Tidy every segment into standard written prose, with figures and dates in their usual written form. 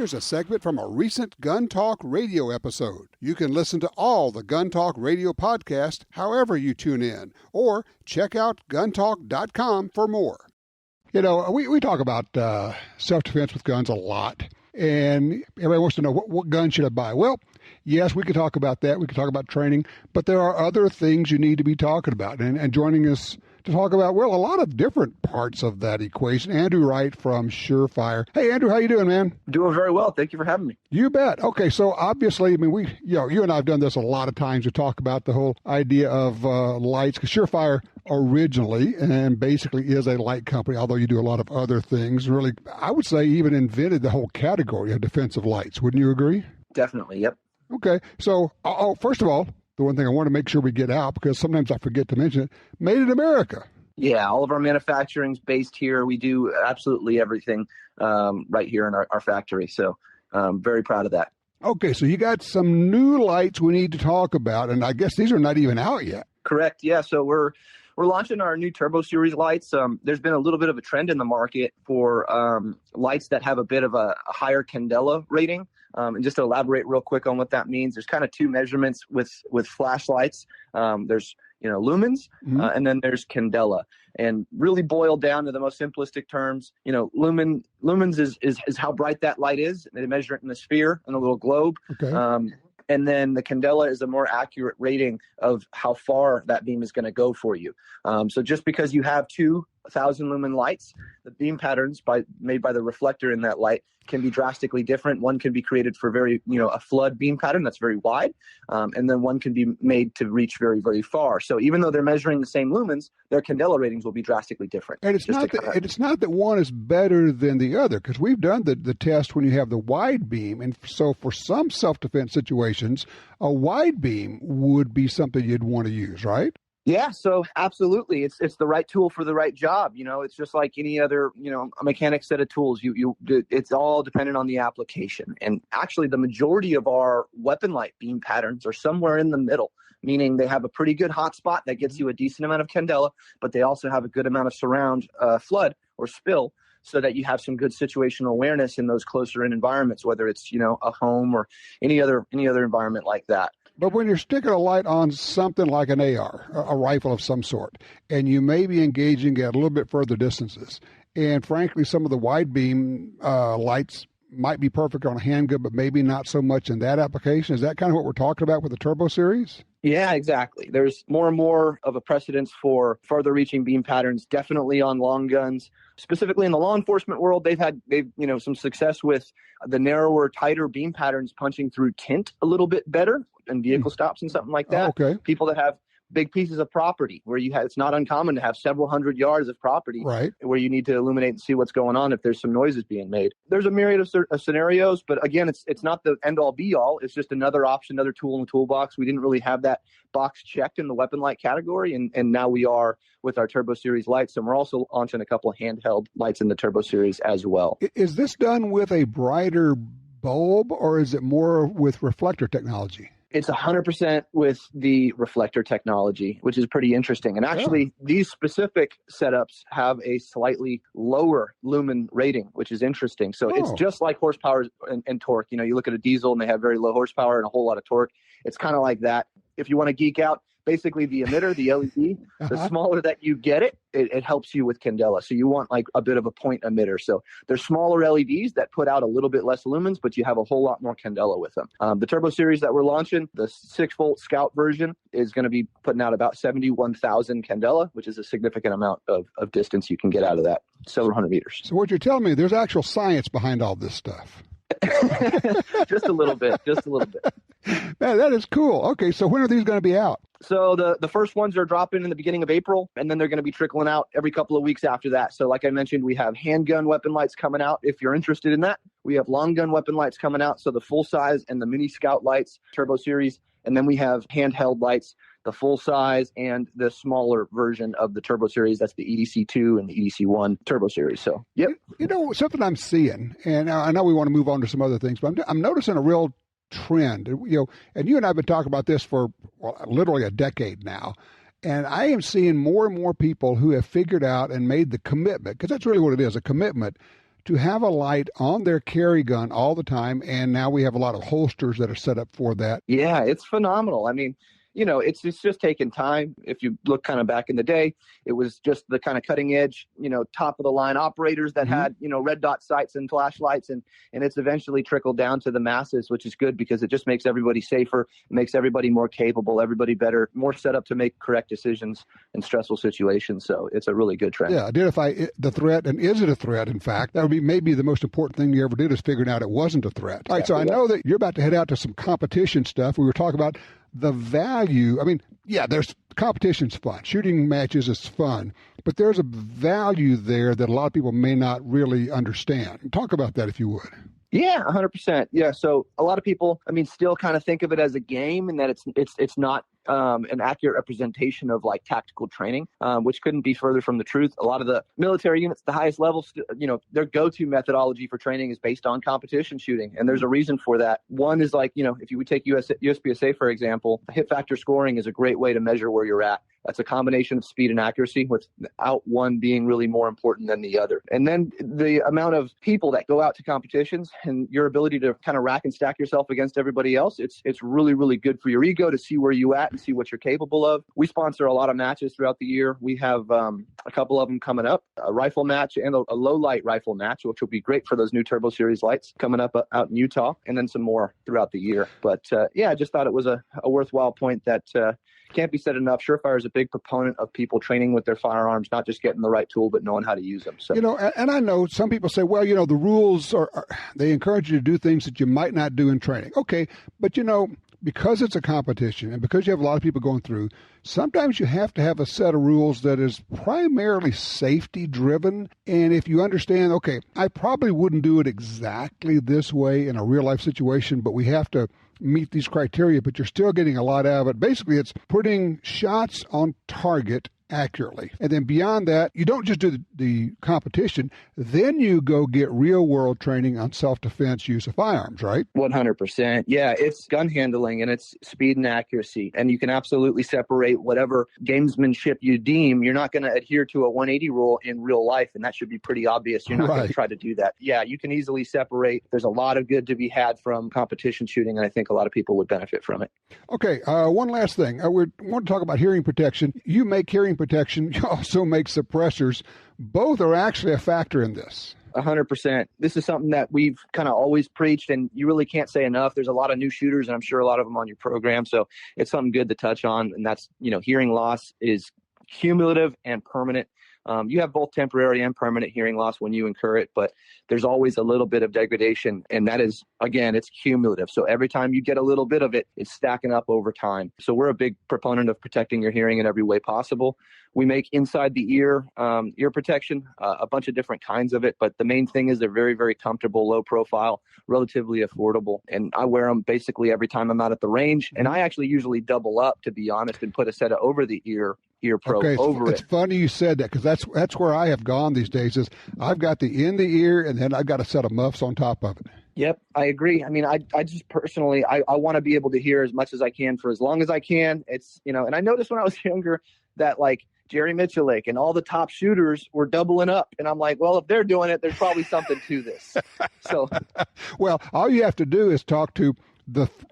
Here's a segment from a recent Gun Talk radio episode. You can listen to all the Gun Talk radio podcasts however you tune in, or check out guntalk.com for more. You know, we talk about self-defense with guns a lot, and everybody wants to know, what gun should I buy? Well, yes, we could talk about that. We could talk about training, but there are other things you need to be talking about. And joining us to talk about, well, a lot of different parts of that equation, Andrew Wright from SureFire. Hey, Andrew, how you doing, man? Doing very well. Thank you for having me. You bet. Okay, so obviously, I mean, you and I have done this a lot of times to talk about the whole idea of lights, because SureFire originally and basically is a light company, although you do a lot of other things. Really, I would say even invented the whole category of defensive lights. Wouldn't you agree? Definitely, yep. Okay, so first of all, the one thing I want to make sure we get out, because sometimes I forget to mention it, made in America. Yeah, all of our manufacturing's based here. We do absolutely everything right here in our factory. So very proud of that. Okay, so you got some new lights we need to talk about, and I guess these are not even out yet. Correct, yeah. So we're launching our new Turbo Series lights. There's been a little bit of a trend in the market for lights that have a bit of a higher Candela rating. And just to elaborate real quick on what that means, there's kind of two measurements with flashlights. There's lumens, and then there's Candela. And really boiled down to the most simplistic terms, lumens is how bright that light is. They measure it in a sphere, in a little globe. Okay. And then the Candela is a more accurate rating of how far that beam is going to go for you. So just because you have 2,000 lumen lights, the beam patterns made by the reflector in that light can be drastically different. One can be created for a flood beam pattern that's very wide, and then one can be made to reach very, very far. So even though they're measuring the same lumens, their Candela ratings will be drastically different. And it's not that one is better than the other, because we've done the test when you have the wide beam, and so for some self-defense situations, a wide beam would be something you'd want to use, right? Yeah, so absolutely. It's the right tool for the right job. It's just like any other, a mechanic set of tools. It's all dependent on the application. And actually the majority of our weapon light beam patterns are somewhere in the middle, meaning they have a pretty good hot spot that gets you a decent amount of Candela, but they also have a good amount of surround flood or spill, so that you have some good situational awareness in those closer in environments, whether it's, a home or any other environment like that. But when you're sticking a light on something like an AR, a rifle of some sort, and you may be engaging at a little bit further distances, and frankly, some of the wide beam lights might be perfect on a handgun, but maybe not so much in that application. Is that kind of what we're talking about with the Turbo Series? Yeah, exactly. There's more and more of a precedence for further reaching beam patterns, definitely on long guns. Specifically in the law enforcement world, they've some success with the narrower, tighter beam patterns punching through tint a little bit better and vehicle stops and something like that. Okay. People that have big pieces of property where it's not uncommon to have several hundred yards of property, right, where you need to illuminate and see what's going on if there's some noises being made. There's a myriad of scenarios, but again, it's not the end all be all. It's just another option, another tool in the toolbox. We didn't really have that box checked in the weapon light category, and now we are with our Turbo Series lights, and we're also launching a couple of handheld lights in the Turbo Series as well. Is this done with a brighter bulb, or is it more with reflector technology? It's 100% with the reflector technology, which is pretty interesting. And actually, these specific setups have a slightly lower lumen rating, which is interesting. So it's just like horsepower and torque. You look at a diesel and they have very low horsepower and a whole lot of torque. It's kind of like that. If you want to geek out, basically the emitter, the LED, the smaller that you get it helps you with Candela. So you want like a bit of a point emitter. So there's smaller LEDs that put out a little bit less lumens, but you have a whole lot more Candela with them. The Turbo Series that we're launching, the 6-volt Scout version, is going to be putting out about 71,000 Candela, which is a significant amount of distance you can get out of that, several hundred meters. So what you're telling me, there's actual science behind all this stuff. Just a little bit. Man, that is cool. Okay, so when are these going to be out? So the first ones are dropping in the beginning of April, and then they're going to be trickling out every couple of weeks after that. So like I mentioned, we have handgun weapon lights coming out if you're interested in that. We have long gun weapon lights coming out, so the full size and the mini Scout lights, Turbo Series. And then we have handheld lights, the full size and the smaller version of the Turbo Series. That's the EDC2 and the EDC1 Turbo Series. So, yep. Something I'm seeing, and I know we want to move on to some other things, but I'm noticing a real trend. And you and I have been talking about this for literally a decade now. And I am seeing more and more people who have figured out and made the commitment, because that's really what it is, a commitment to have a light on their carry gun all the time. And now we have a lot of holsters that are set up for that. Yeah, it's phenomenal. I mean, it's just taken time. If you look kind of back in the day, it was just the kind of cutting edge, top of the line operators that had, red dot sights and flashlights. And it's eventually trickled down to the masses, which is good because it just makes everybody safer, makes everybody more capable, everybody better, more set up to make correct decisions in stressful situations. So it's a really good trend. Yeah, identify the threat, and is it a threat? In fact, that would be maybe the most important thing you ever did is figuring out it wasn't a threat. All right, so I know that you're about to head out to some competition stuff. We were talking about the value. I mean, yeah, there's competition's fun. Shooting matches is fun, but there's a value there that a lot of people may not really understand. Talk about that if you would. Yeah, 100%. Yeah. So a lot of people, still kind of think of it as a game and that it's not an accurate representation of like tactical training, which couldn't be further from the truth. A lot of the military units, the highest levels, their go-to methodology for training is based on competition shooting. And there's a reason for that. One is like, if you would take USPSA, for example, hit factor scoring is a great way to measure where you're at. That's a combination of speed and accuracy, without one being really more important than the other. And then the amount of people that go out to competitions and your ability to kind of rack and stack yourself against everybody else, it's really, really good for your ego to see where you at and see what you're capable of. We sponsor a lot of matches throughout the year. We have a couple of them coming up, a rifle match and a low light rifle match, which will be great for those new Turbo Series lights coming up out in Utah, and then some more throughout the year. But I just thought it was a worthwhile point that can't be said enough. SureFire is a big proponent of people training with their firearms, not just getting the right tool, but knowing how to use them. So, and I know some people say, well, the rules they encourage you to do things that you might not do in training. Okay, but because it's a competition and because you have a lot of people going through, sometimes you have to have a set of rules that is primarily safety driven. And if you understand, okay, I probably wouldn't do it exactly this way in a real life situation, but we have to meet these criteria, but you're still getting a lot out of it. Basically, it's putting shots on target accurately. And then beyond that, you don't just do the competition, then you go get real world training on self-defense use of firearms, right? 100%. Yeah, it's gun handling and it's speed and accuracy. And you can absolutely separate whatever gamesmanship you deem. You're not going to adhere to a 180 rule in real life, and that should be pretty obvious. You're not going to try to do that. Yeah, you can easily separate. There's a lot of good to be had from competition shooting, and I think a lot of people would benefit from it. Okay, one last thing. We want to talk about hearing protection. You make hearing protection. You also make suppressors. Both are actually a factor in this. 100%. This is something that we've kind of always preached, and you really can't say enough. There's a lot of new shooters, and I'm sure a lot of them on your program. So it's something good to touch on. And that's, hearing loss is cumulative and permanent. You have both temporary and permanent hearing loss when you incur it, but there's always a little bit of degradation. And that is, again, it's cumulative. So every time you get a little bit of it, it's stacking up over time. So we're a big proponent of protecting your hearing in every way possible. We make inside the ear protection, a bunch of different kinds of it. But the main thing is they're very, very comfortable, low profile, relatively affordable. And I wear them basically every time I'm out at the range. And I actually usually double up, to be honest, and put a set of over the ear probe over it. It's funny you said that, because that's where I have gone these days. Is I've got the in the ear, and then I've got a set of muffs on top of it. Yep, I agree. I mean, I just personally, I want to be able to hear as much as I can for as long as I can. It's, and I noticed when I was younger that like Jerry Mitchellake and all the top shooters were doubling up. And I'm like, well, if they're doing it, there's probably something to this. So, well, all you have to do is talk to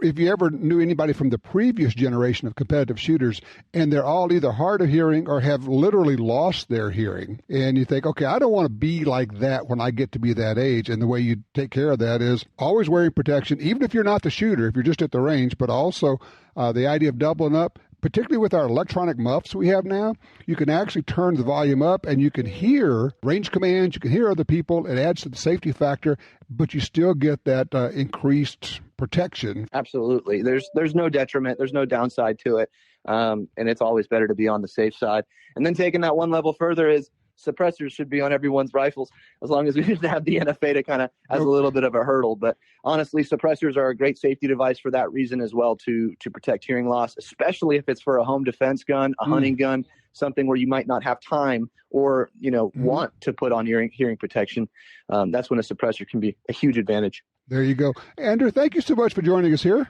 if you ever knew anybody from the previous generation of competitive shooters, and they're all either hard of hearing or have literally lost their hearing. And you think, okay, I don't want to be like that when I get to be that age. And the way you take care of that is always wearing protection, even if you're not the shooter, if you're just at the range, but also the idea of doubling up. Particularly with our electronic muffs we have now, you can actually turn the volume up and you can hear range commands, you can hear other people. It adds to the safety factor, but you still get that increased protection. Absolutely. There's no detriment. There's no downside to it. And it's always better to be on the safe side. And then taking that one level further is suppressors should be on everyone's rifles, as long as we didn't have the NFA to kind of as a little bit of a hurdle. But honestly, suppressors are a great safety device for that reason as well, to protect hearing loss, especially if it's for a home defense gun, a hunting gun, something where you might not have time or, want to put on hearing protection. That's when a suppressor can be a huge advantage. There you go. Andrew, thank you so much for joining us here.